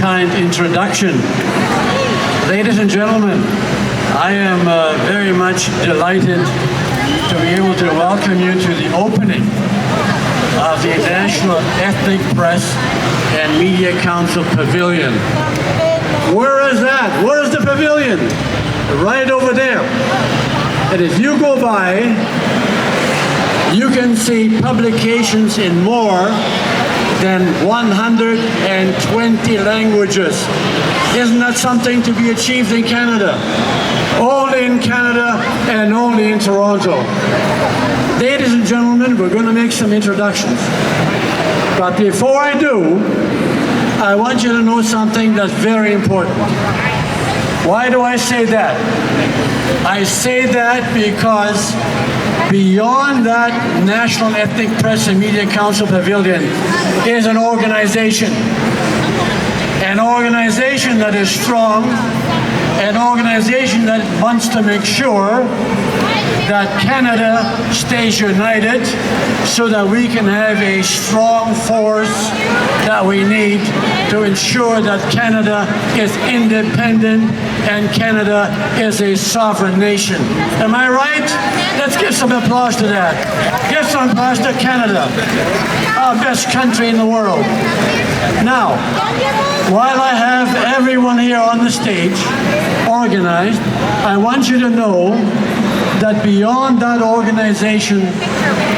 kind introduction. Ladies and gentlemen, I am very much delighted to be able to welcome you to the opening of the National Ethnic Press and Media Council Pavilion. Where is that? Where is the pavilion? Right over there. And if you go by, you can see publications in more than 120 languages. Isn't that something to be achieved in Canada? Only in Canada and only in Toronto. Ladies and gentlemen, we're going to make some introductions. But before I do, I want you to know something that's very important. Why do I say that? I say that because beyond that National Ethnic Press and Media Council Pavilion is an organization that is strong, an organization that wants to make sure that Canada stays united so that we can have a strong force that we need to ensure that Canada is independent and Canada is a sovereign nation. Am I right? Let's give some applause to that. Give some applause to Canada, our best country in the world. Now, while I have everyone here on the stage organized, I want you to know that beyond that organization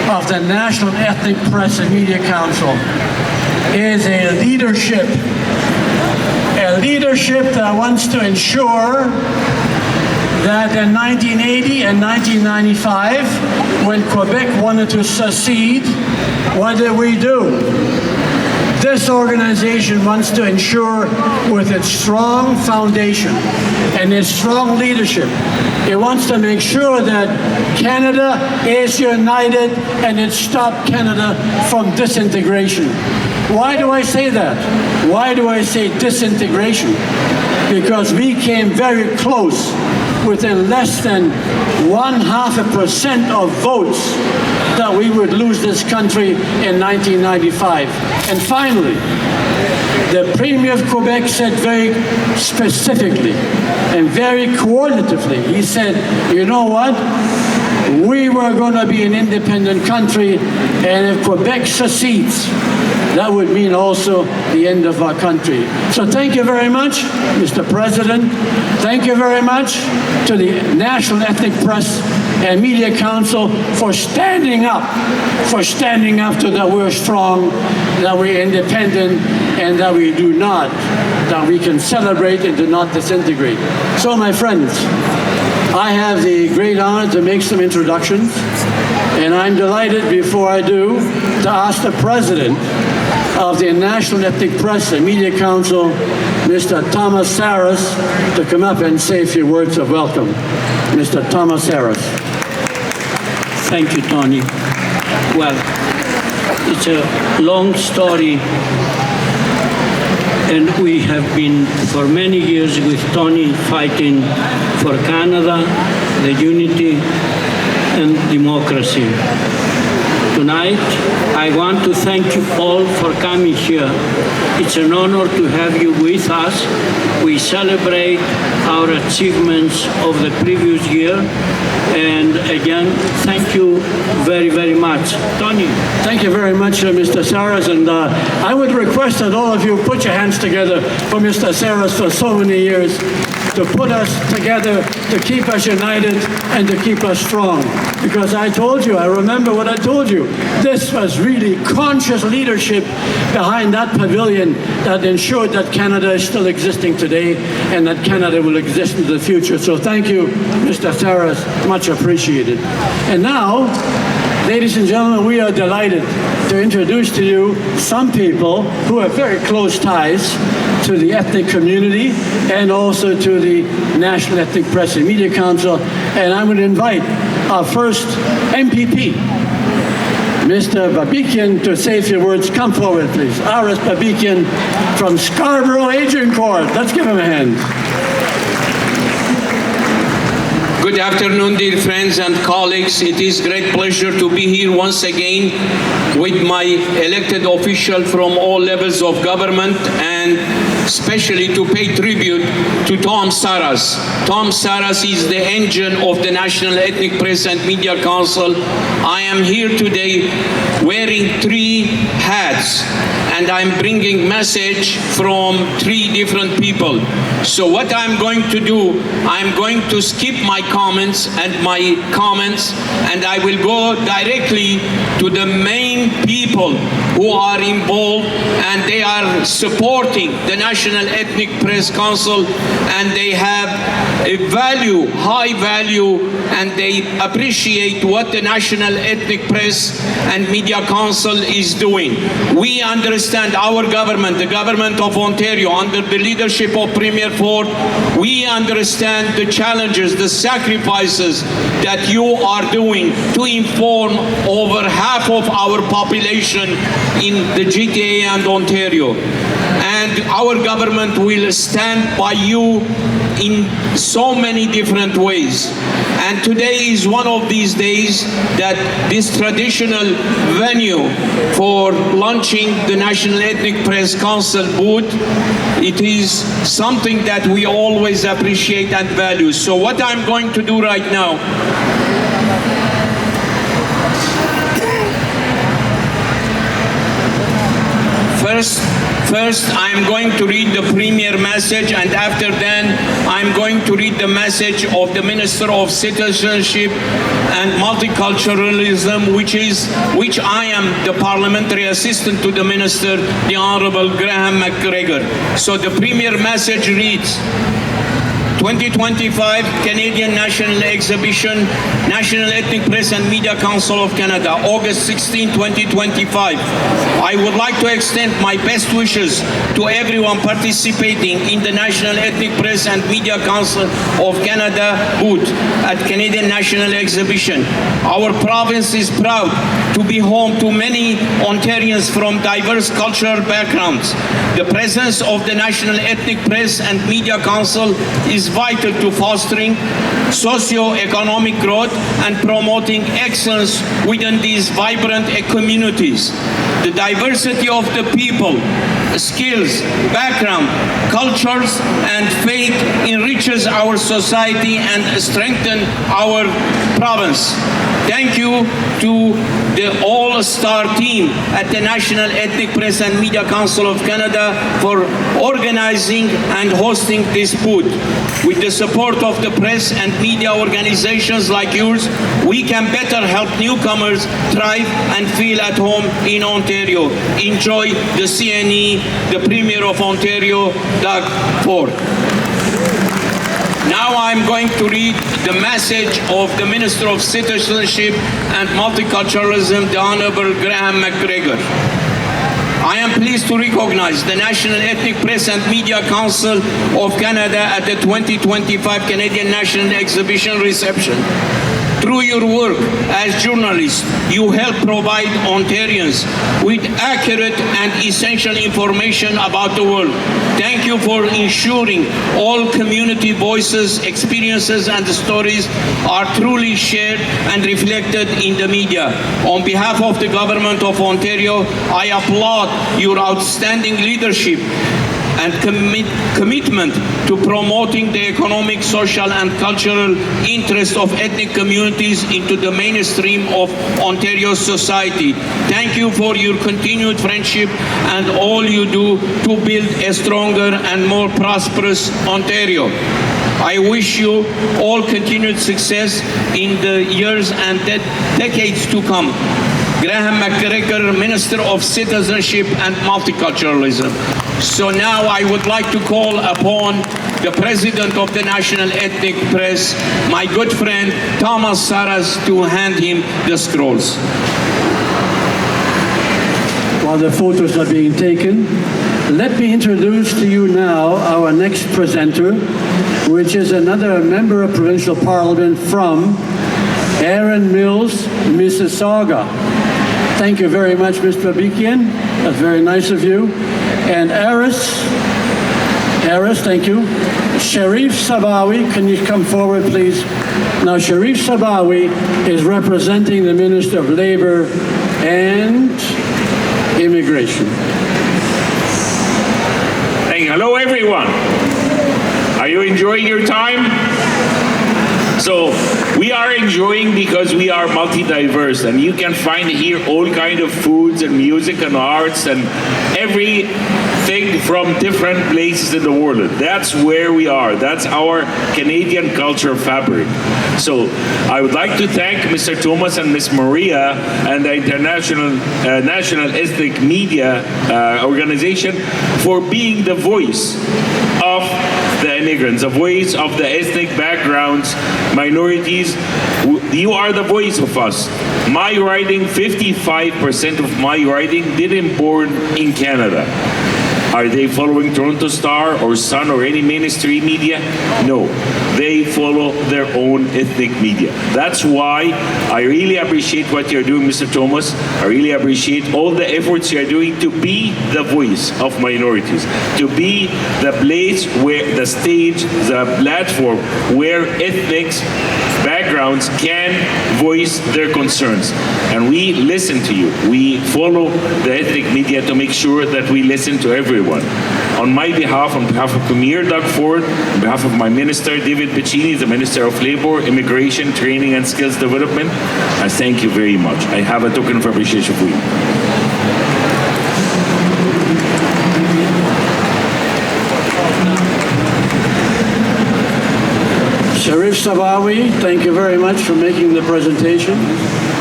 of the National Ethnic Press and Media Council is a leadership that wants to ensure that in 1980 and 1995, when Quebec wanted to secede, what did we do? This organization wants to ensure, with its strong foundation and its strong leadership, it wants to make sure that Canada is united and it stopped Canada from disintegration. Why do I say that? Why do I say disintegration? Because we came very close, within less than 0.5% of votes, that we would lose this country in 1995. And finally, the Premier of Quebec said very specifically and very coordinatively, he said, you know what? We were going to be an independent country, and if Quebec secedes, that would mean also the end of our country. So thank you very much, Mr. President. Thank you very much to the National Ethnic Press and Media Council for standing up to that we're strong, that we're independent, and that we do not, that we can celebrate and do not disintegrate. So my friends, I have the great honor to make some introductions, and I'm delighted, before I do, to ask the President of the National Ethnic Press and Media Council, Mr. Thomas Saras, to come up and say a few words of welcome. Mr. Thomas Saras. Thank you, Tony. Well, it's a long story, and we have been for many years with Tony fighting for Canada, the unity and democracy. Tonight, I want to thank you all for coming here. It's an honor to have you with us. We celebrate our achievements of the previous year. And again, thank you very, very much. Tony. Thank you very much, Mr. Saras. And I would request that all of you put your hands together for Mr. Saras for so many years, to put us together, to keep us united, and to keep us strong. Because I told you, I remember what I told you, this was really conscious leadership behind that pavilion that ensured that Canada is still existing today and that Canada will exist in the future. So thank you, Mr. Saras, much appreciated. And now, ladies and gentlemen, we are delighted to introduce to you some people who have very close ties to the ethnic community and also to the National Ethnic Press and Media Council. And I'm going to invite our first MPP, Mr. Babikian, to say a few words. Come forward, please. Aris Babikian from Scarborough, Agincourt. Let's give him a hand. Good afternoon, dear friends and colleagues. It is great pleasure to be here once again with my elected officials from all levels of government and especially to pay tribute to Tom Saras. Tom Saras is the engine of the National Ethnic Press and Media Council. I am here today wearing 3 hats, and I'm bringing message from 3 different people. So what I'm going to do, I'm going to skip my comments, and I will go directly to the main people who are involved, and they are supporting the National Ethnic Press Council, and they have a value, high value, and they appreciate what the National Ethnic Press and Media Council is doing. We understand our government, the government of Ontario, under the leadership of Premier Ford, we understand the challenges, the sacrifices that you are doing to inform over half of our population in the GTA and Ontario. And our government will stand by you in so many different ways. And today is one of these days that this traditional venue for launching the National Ethnic Press Council booth, it is something that we always appreciate and value. So what I'm going to do right now, First, I'm going to read the Premier message, and after that, I'm going to read the message of the Minister of Citizenship and Multiculturalism, which I am the Parliamentary Assistant to the Minister, the Honourable Graham McGregor. So the Premier message reads, 2025 Canadian National Exhibition, National Ethnic Press and Media Council of Canada, August 16, 2025. I would like to extend my best wishes to everyone participating in the National Ethnic Press and Media Council of Canada booth at Canadian National Exhibition. Our province is proud to be home to many Ontarians from diverse cultural backgrounds. The presence of the National Ethnic Press and Media Council is vital to fostering socio-economic growth and promoting excellence within these vibrant communities. The diversity of the people, skills, background, cultures, and faith enriches our society and strengthens our province. Thank you to the all-star team at the National Ethnic Press and Media Council of Canada for organizing and hosting this booth. With the support of the press and media organizations like yours, we can better help newcomers thrive and feel at home in Ontario. Enjoy the CNE, the Premier of Ontario, Doug Ford. Now I'm going to read the message of the Minister of Citizenship and Multiculturalism, the Honourable Graham McGregor. I am pleased to recognize the National Ethnic Press and Media Council of Canada at the 2025 Canadian National Exhibition reception. Through your work as journalists, you help provide Ontarians with accurate and essential information about the world. Thank you for ensuring all community voices, experiences, and stories are truly shared and reflected in the media. On behalf of the Government of Ontario, I applaud your outstanding leadership and commitment to promoting the economic, social, and cultural interests of ethnic communities into the mainstream of Ontario society. Thank you for your continued friendship and all you do to build a stronger and more prosperous Ontario. I wish you all continued success in the years and decades to come. Graham McGregor, Minister of Citizenship and Multiculturalism. So now I would like to call upon the President of the National Ethnic Press, my good friend Thomas Saras, to hand him the scrolls. While the photos are being taken, let me introduce to you now our next presenter, which is another member of Provincial Parliament from Erin Mills, Mississauga. Thank you very much, Mr. Babikian. That's very nice of you. And Aris, thank you. Sharif Sabawi, can you come forward, please? Now, Sharif Sabawi is representing the Minister of Labour and Immigration. Thank Hello, everyone. Are you enjoying your time? So we are enjoying because we are multi-diverse, and you can find here all kind of foods and music and arts and everything from different places in the world. That's where we are. That's our Canadian culture fabric. So I would like to thank Mr. Thomas and Ms. Maria and the International National Ethnic Media Organization for being the voice of the immigrants, the voice of the ethnic backgrounds, minorities. You are the voice of us. My riding, 55% of my riding didn't born in Canada. Are they following Toronto Star or Sun or any mainstream media? No, they follow their own ethnic media. That's why I really appreciate what you're doing, Mr. Thomas. I really appreciate all the efforts you're doing to be the voice of minorities, to be the place where the stage, the platform where ethnic backgrounds can voice their concerns. And we listen to you. We follow the ethnic media to make sure that we listen to everyone. On my behalf, on behalf of Premier Doug Ford, on behalf of my Minister David Piccini, the Minister of Labour, Immigration, Training and Skills Development, I thank you very much. I have a token of appreciation for you. Sharif Sabawi, thank you very much for making the presentation.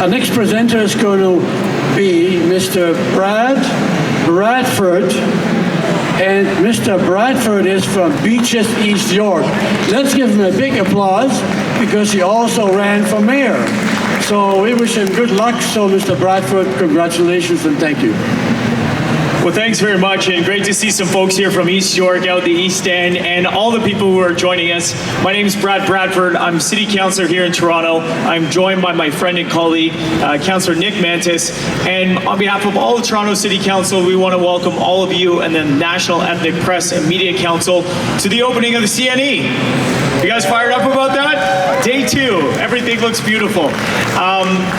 Our next presenter is going to be Mr. Brad Bradford, and Mr. Bradford is from Beaches, East York. Let's give him a big applause because he also ran for mayor. So we wish him good luck. So Mr. Bradford, congratulations and thank you. Well, thanks very much, and great to see some folks here from East York, out the East End, and all the people who are joining us. My name is Brad Bradford. I'm City Councillor here in Toronto. I'm joined by my friend and colleague, Councillor Nick Mantis, and on behalf of all of Toronto City Council, we want to welcome all of you and the National Ethnic Press and Media Council to the opening of the CNE. You guys fired up about that? Day 2, everything looks beautiful.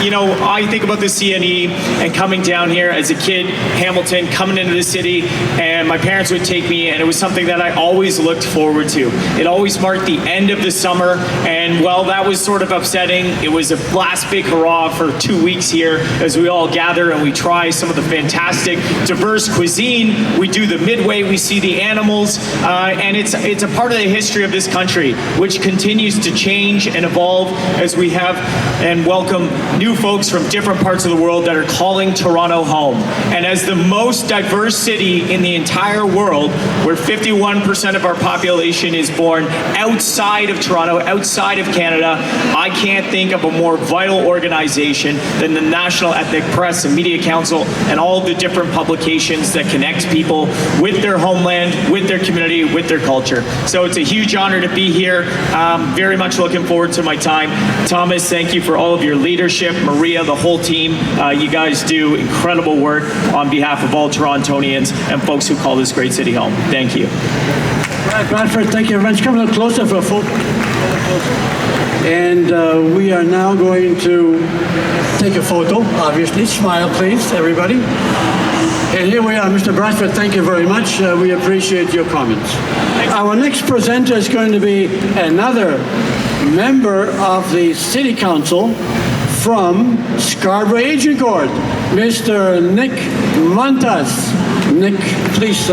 You know, I think about the CNE and coming down here as a kid, Hamilton, coming into the city, and my parents would take me, and it was something that I always looked forward to. It always marked the end of the summer, and while that was sort of upsetting, it was a last big hurrah for 2 weeks here as we all gather and we try some of the fantastic, diverse cuisine. We do the midway, we see the animals, and it's a part of the history of this country, which continues to change and evolve as we have and welcome new folks from different parts of the world that are calling Toronto home. And as the most diverse city in the entire world, where 51% of our population is born outside of Toronto, outside of Canada, I can't think of a more vital organization than the National Ethnic Press and Media Council and all the different publications that connect people with their homeland, with their community, with their culture. So it's a huge honor to be here. Very much looking forward to my time. Thomas, thank you for all of your leadership. Maria, the whole team, you guys do incredible work on behalf of all Torontonians and folks who call this great city home. Thank you. Brad Bradford, thank you very much. Come a little closer for a photo. And we are now going to take a photo, obviously. Smile, please, everybody. And here we are, Mr. Bradford, thank you very much. We appreciate your comments. Our next presenter is going to be another member of the City Council from Scarborough Agincourt, Mr. Nick Mantas. Nick, please,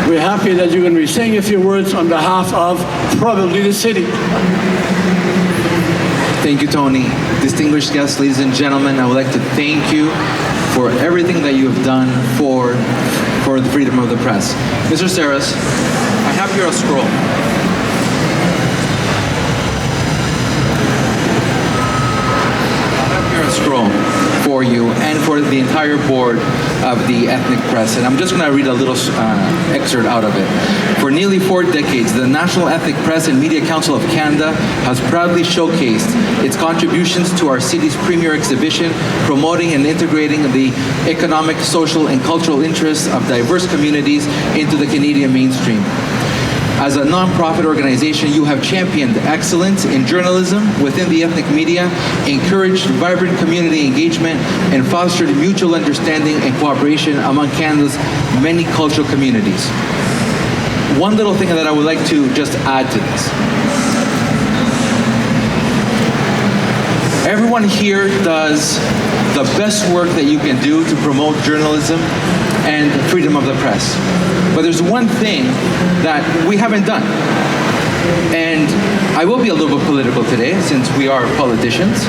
we're happy that you're going to be saying a few words on behalf of probably the city. Thank you, Tony. Distinguished guests, ladies and gentlemen, I would like to thank you for everything that you have done for the freedom of the press. Mr. Saras, I have here a scroll. For you and for the entire board of the ethnic press, and I'm just going to read a little excerpt out of it. For nearly 4 decades, the National Ethnic Press and Media Council of Canada has proudly showcased its contributions to our city's premier exhibition, promoting and integrating the economic, social, and cultural interests of diverse communities into the Canadian mainstream. As a non-profit organization, you have championed excellence in journalism within the ethnic media, encouraged vibrant community engagement, and fostered mutual understanding and cooperation among Canada's many cultural communities. One little thing that I would like to just add to this. Everyone here does the best work that you can do to promote journalism and freedom of the press. But there's one thing that we haven't done. And I will be a little bit political today since we are politicians.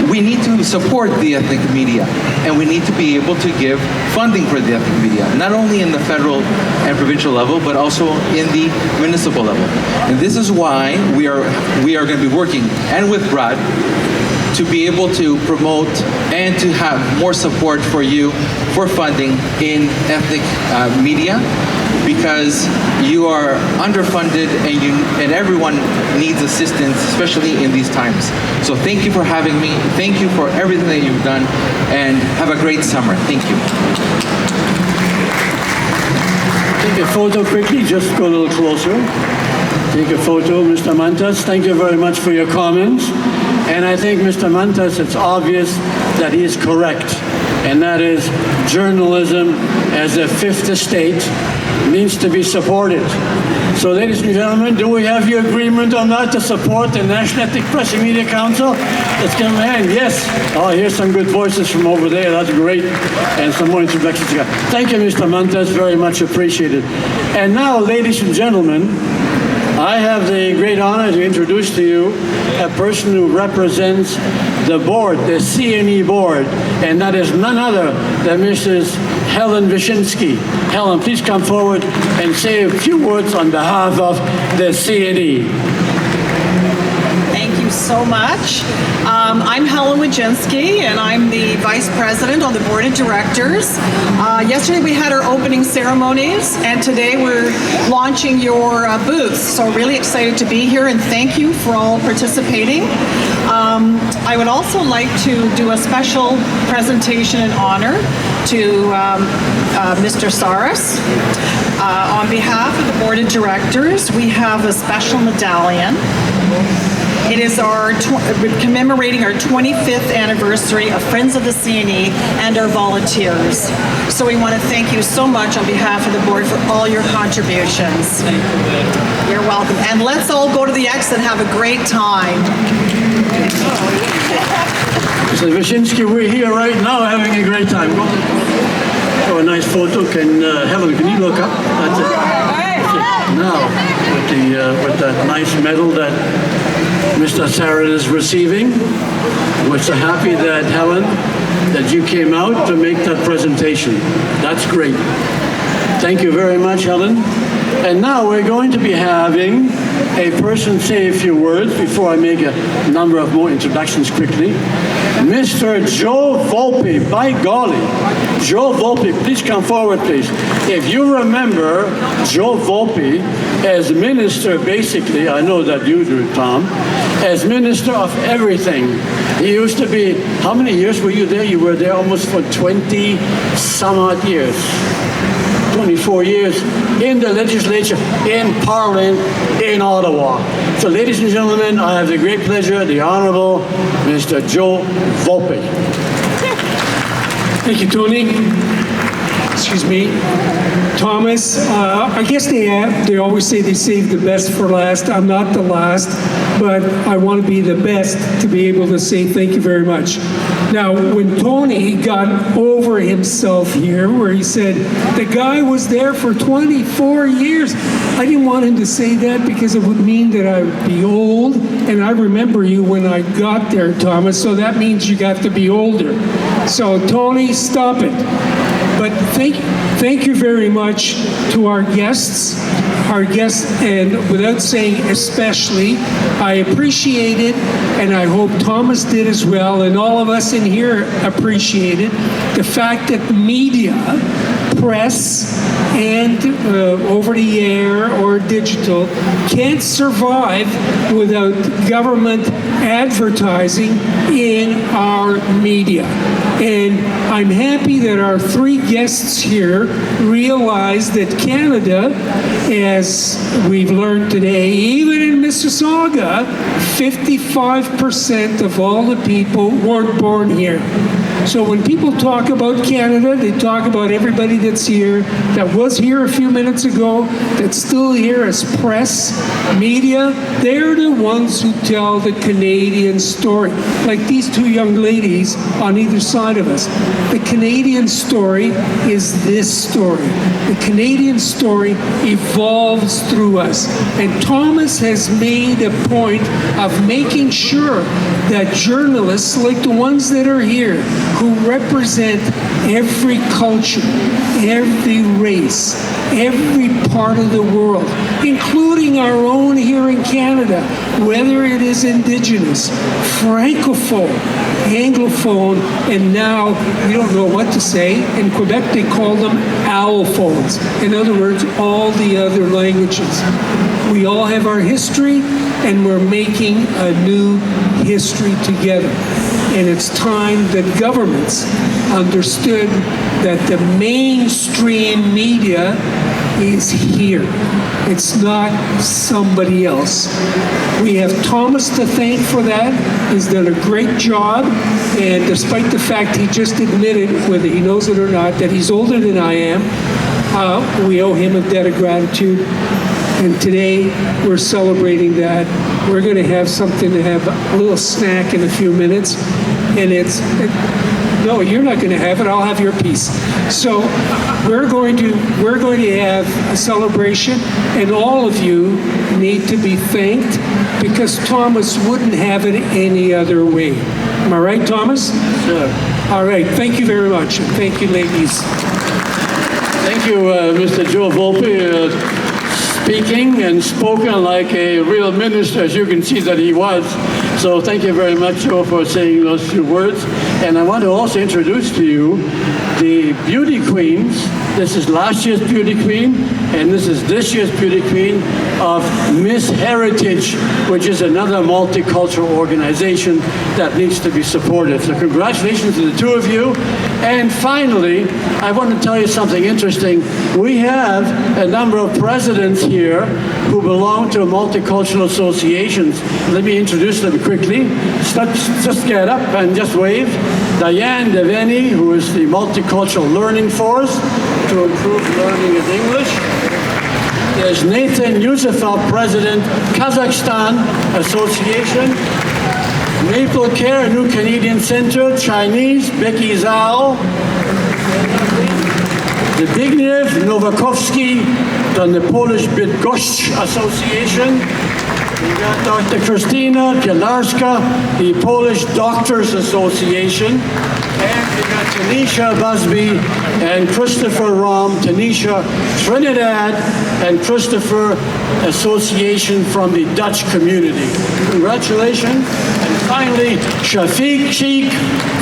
We need to support the ethnic media, and we need to be able to give funding for the ethnic media, not only in the federal and provincial level, but also in the municipal level. And this is why we are going to be working, and with Brad, to be able to promote and to have more support for you for funding in ethnic media, because you are underfunded and everyone needs assistance, especially in these times. So thank you for having me. Thank you for everything that you've done, and have a great summer. Thank you. Take a photo quickly, just go a little closer. Take a photo, Mr. Mantas. Thank you very much for your comments. And I think, Mr. Mantas, it's obvious that he is correct. And that is, journalism as a fifth estate needs to be supported. So, ladies and gentlemen, do we have your agreement on that, to support the National Ethnic Press and Media Council? Let's give them a hand. Yes. Oh, here's some good voices from over there. That's great. And some more introductions. Thank you, Mr. Mantas. Very much appreciated. And now, ladies and gentlemen, I have the great honor to introduce to you a person who represents the board, the CNE board, and that is none other than Mrs. Helen Wyszynski. Helen, please come forward and say a few words on behalf of the CNE. Thank you so much. I'm Helen Wyszynski, and I'm the Vice President on the Board of Directors. Yesterday we had our opening ceremonies, and today we're launching your booths. So really excited to be here, and thank you for all participating. I would also like to do a special presentation in honor to Mr. Saras. On behalf of the Board of Directors, we have a special medallion. It is commemorating our 25th anniversary of Friends of the CNE and our volunteers. So we want to thank you so much on behalf of the board for all your contributions. You're welcome. And let's all go to the X and have a great time. So Wyszynski, we're here right now having a great time. Oh, a nice photo. Helen, can you look up? That's it. Now, with that nice medal that Mr. Saras is receiving. We're so happy that, Helen, that you came out to make that presentation. That's great. Thank you very much, Helen. And now we're going to be having a person say a few words before I make a number of more introductions quickly. Mr. Joe Volpe, by golly. Joe Volpe, please come forward, please. If you remember Joe Volpe as minister, basically, I know that you do, Tom, as minister of everything. He used to be, how many years were you there? You were there almost for 20 some odd years. 24 years in the legislature, in Parliament, in Ottawa. So, ladies and gentlemen, I have the great pleasure, the Honorable Mr. Joe Volpe. Thank you, Tony. Excuse me. Thomas, I guess they always say they save the best for last. I'm not the last, but I want to be the best to be able to say thank you very much. Now, when Tony got over himself here, where he said, the guy was there for 24 years, I didn't want him to say that because it would mean that I would be old, and I remember you when I got there, Thomas, so that means you got to be older. So, Tony, stop it. But thank you very much to our guests, and without saying especially, I appreciate it, and I hope Thomas did as well, and all of us in here appreciate it, the fact that media, press, and over the air or digital can't survive without government advertising in our media. And I'm happy that our three guests here realize that Canada, as we've learned today, even in Mississauga, 55% of all the people weren't born here. So when people talk about Canada, they talk about everybody that's here, that was here a few minutes ago, that's still here as press, media. They're the ones who tell the Canadian story. Like these two young ladies on either side of us. The Canadian story is this story. The Canadian story evolves through us. And Thomas has made a point of making sure that journalists like the ones that are here, who represent every culture, every race, every part of the world, including our own here in Canada, whether it is Indigenous, Francophone, Anglophone, and now we don't know what to say. In Quebec, they call them allophones. In other words, all the other languages. We all have our history, and we're making a new history together. And it's time that governments understood that the mainstream media is here. It's not somebody else. We have Thomas to thank for that. He's done a great job. And despite the fact he just admitted, whether he knows it or not, that he's older than I am, we owe him a debt of gratitude. And today we're celebrating that. We're going to have something to have a little snack in a few minutes. And no, you're not going to have it. I'll have your piece. So we're going to have a celebration, and all of you need to be thanked because Thomas wouldn't have it any other way. Am I right, Thomas? Sure. All right. Thank you very much. And thank you, ladies. Thank you, Mr. Joe Volpe, speaking and spoken like a real minister, as you can see that he was. So thank you very much, Joe, for saying those few words. And I want to also introduce to you the beauty queens. This is last year's beauty queen, and this is this year's beauty queen of Miss Heritage, which is another multicultural organization that needs to be supported. So congratulations to the two of you. And finally, I want to tell you something interesting. We have a number of presidents here who belong to multicultural associations. Let me introduce them quickly. Just get up and just wave. Diane Deveni, who is the Multicultural Learning Force to improve learning of English. There's Nathan Yusufov, President, Kazakhstan Association. Maple Care, New Canadian Center, Chinese, Becky Zhao. Zbigniew Nowakowski from the Polish Bydgoszcz Association. We got Dr. Kristina Pielarska, the Polish Doctors Association. And we got Tanisha Busby and Christopher Rom, Tanisha Trinidad, and Christopher Association from the Dutch community. Congratulations. And finally, Shafiq Sheikh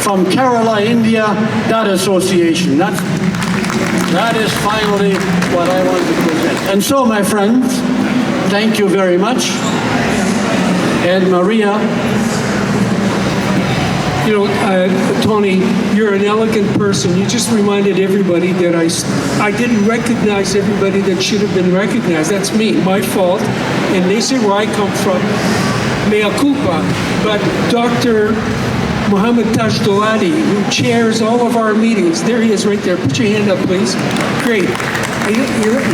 from Kerala, India, that association. That is finally what I want to present. And so, my friends, thank you very much. And Maria, you know, Tony, you're an elegant person. You just reminded everybody that I didn't recognize everybody that should have been recognized. That's me, my fault. And they say where I come from, mea culpa. But Dr. Mohammed Tajdoladi, who chairs all of our meetings, there he is right there. Put your hand up, please. Great.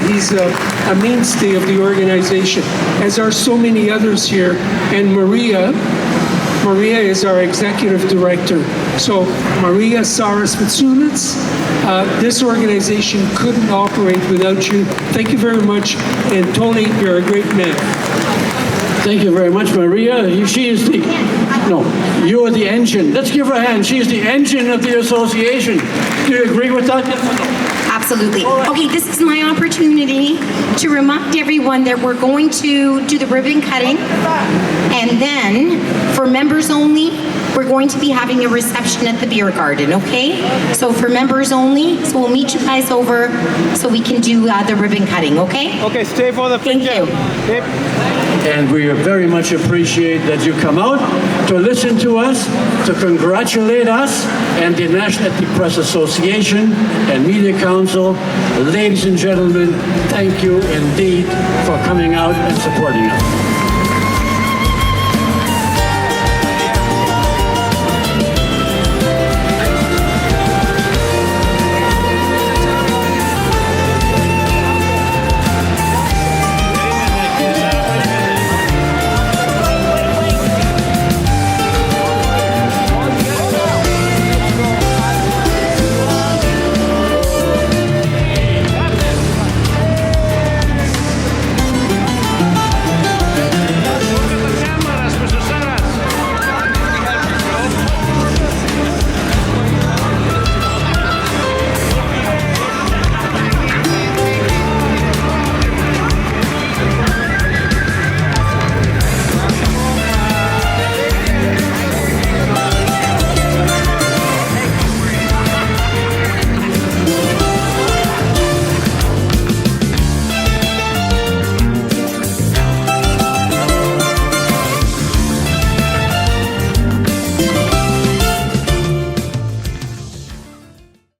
He's a mainstay of the organization, as are so many others here. And Maria is our executive director. So Maria Saras-Vitsunits, this organization couldn't operate without you. Thank you very much. And Tony, you're a great man. thank you very much, Maria. She is the, no, you're the engine. Let's give her a hand. She is the engine of the association. Do you agree with that? Absolutely. Okay, this is my opportunity to remind everyone that we're going to do the ribbon cutting, and then for members only, we're going to be having a reception at the beer garden, okay? So for members only, so we'll meet you guys over so we can do the ribbon cutting, okay? Okay, stay for the Thank picture. you. Okay. And we very much appreciate that you come out to listen to us, to congratulate us and the National Ethnic Press Association and Media Council. Ladies and gentlemen, thank you indeed for coming out and supporting us.